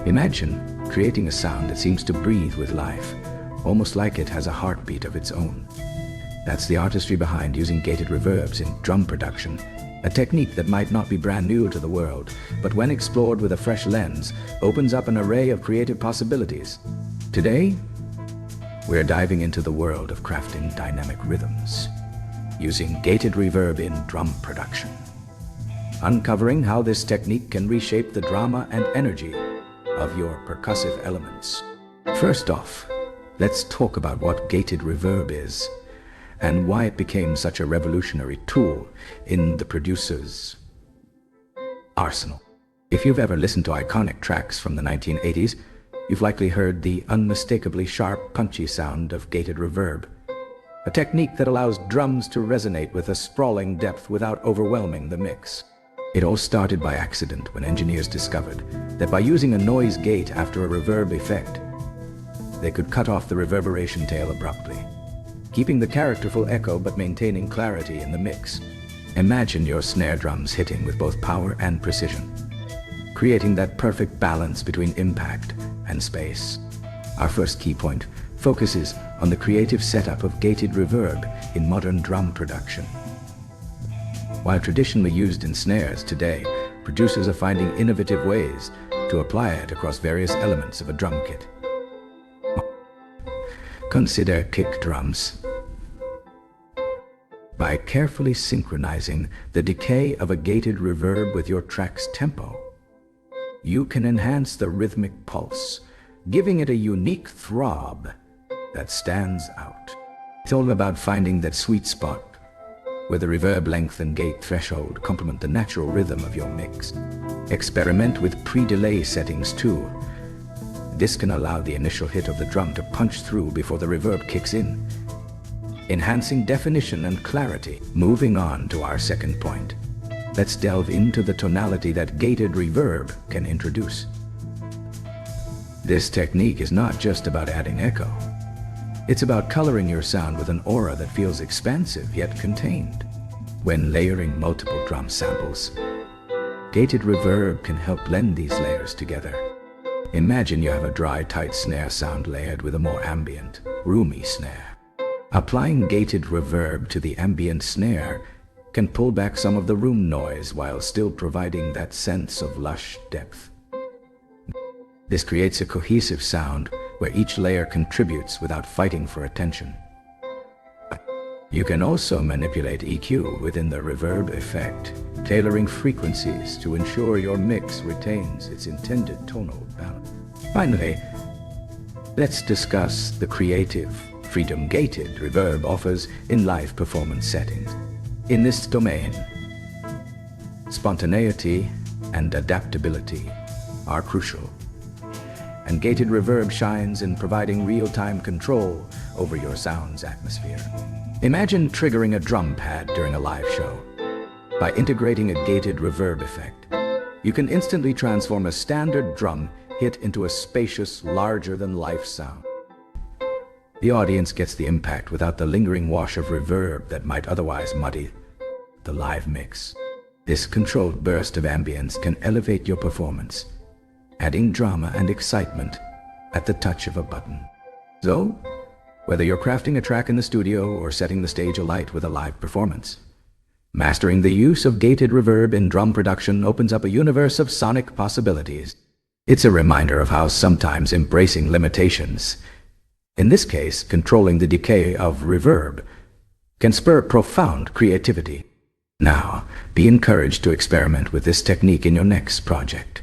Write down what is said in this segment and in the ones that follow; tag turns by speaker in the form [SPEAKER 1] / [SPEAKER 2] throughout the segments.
[SPEAKER 1] Imagine creating a sound that seems to breathe with life, almost like it has a heartbeat of its own. That's the artistry behind using gated reverbs in drum production, a technique that might not be brand new to the world, but when explored with a fresh lens, opens up an array of creative possibilities. Today, we're diving into the world of crafting dynamic rhythms, using gated reverb in drum production, uncovering how this technique can reshape the drama and energy of your percussive elements. First off, let's talk about what gated reverb is and why it became such a revolutionary tool in the producer's arsenal. If you've ever listened to iconic tracks from the 1980s, you've likely heard the unmistakably sharp, punchy sound of gated reverb, a technique that allows drums to resonate with a sprawling depth without overwhelming the mix. It all started by accident when engineers discovered that by using a noise gate after a reverb effect, they could cut off the reverberation tail abruptly, keeping the characterful echo but maintaining clarity in the mix. Imagine your snare drums hitting with both power and precision, creating that perfect balance between impact and space. Our first key point focuses on the creative setup of gated reverb in modern drum production. While traditionally used in snares, today, producers are finding innovative ways to apply it across various elements of a drum kit. Consider kick drums. By carefully synchronizing the decay of a gated reverb with your track's tempo, you can enhance the rhythmic pulse, giving it a unique throb that stands out. It's all about finding that sweet spot where the reverb length and gate threshold complement the natural rhythm of your mix. Experiment with pre-delay settings too. This can allow the initial hit of the drum to punch through before the reverb kicks in, enhancing definition and clarity. Moving on to our second point, let's delve into the tonality that gated reverb can introduce. This technique is not just about adding echo. It's about coloring your sound with an aura that feels expansive yet contained. When layering multiple drum samples, gated reverb can help blend these layers together. Imagine you have a dry, tight snare sound layered with a more ambient, roomy snare. Applying gated reverb to the ambient snare can pull back some of the room noise while still providing that sense of lush depth. This creates a cohesive sound where each layer contributes without fighting for attention. You can also manipulate EQ within the reverb effect, tailoring frequencies to ensure your mix retains its intended tonal balance. Finally, let's discuss the creative freedom gated reverb offers in live performance settings. In this domain, spontaneity and adaptability are crucial, and gated reverb shines in providing real-time control over your sound's atmosphere. Imagine triggering a drum pad during a live show. By integrating a gated reverb effect, you can instantly transform a standard drum hit into a spacious, larger-than-life sound. The audience gets the impact without the lingering wash of reverb that might otherwise muddy the live mix. This controlled burst of ambience can elevate your performance, adding drama and excitement at the touch of a button. So, whether you're crafting a track in the studio or setting the stage alight with a live performance, mastering the use of gated reverb in drum production opens up a universe of sonic possibilities. It's a reminder of how sometimes embracing limitations, in this case controlling the decay of reverb, can spur profound creativity. Now, be encouraged to experiment with this technique in your next project.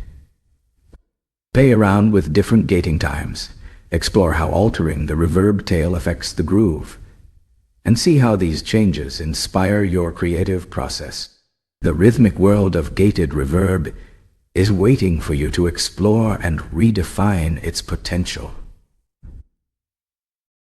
[SPEAKER 1] Play around with different gating times, explore how altering the reverb tail affects the groove, and see how these changes inspire your creative process. The rhythmic world of gated reverb is waiting for you to explore and redefine its potential.